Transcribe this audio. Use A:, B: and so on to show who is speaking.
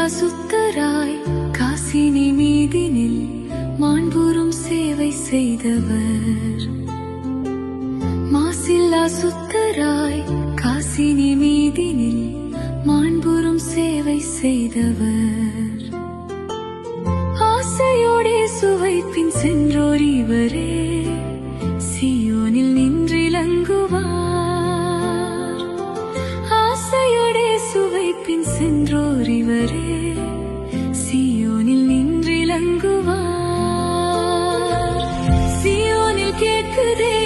A: சுத்தராய் காசினி மீதினில் மாண்புறும் சேவை செய்தவர். மாசில்லா சுத்தராய் காசினி மீதினில் மாண்புறும் சேவை செய்தவர். ஆசையோடே சுவைப்பின் சென்றோர் இவரே, சியோனில் நின்றிலங்குவார். ஆசையோடே சுவைப்பின் சென்றோர் இவரே, சியோனில் நின்றிலங்குவார். சியோனில் கேட்குதே